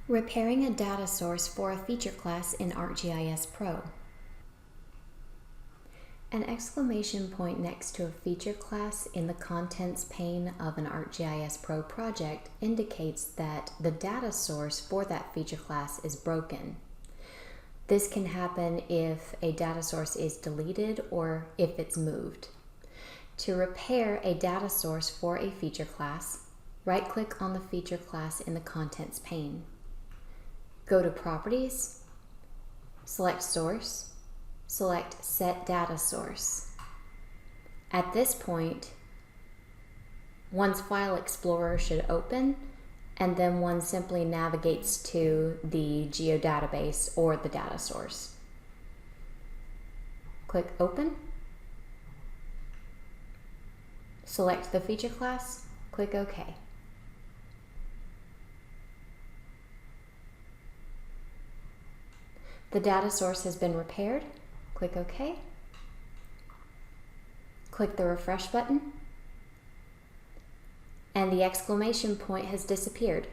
Repairing a data source for a feature class in ArcGIS Pro. An exclamation point next to a feature class in the contents pane of an ArcGIS Pro project indicates that the data source for that feature class is broken. This can happen if a data source is deleted or if it's moved. To repair a data source for a feature class, right-click on the feature class in the contents pane. Go to Properties, select Source, select Set Data Source. At this point, one's File Explorer should open, and then one simply navigates to the geodatabase or the data source. Click Open, select the feature class, click OK. The data source has been repaired. Click OK. Click the refresh button, and the exclamation point has disappeared.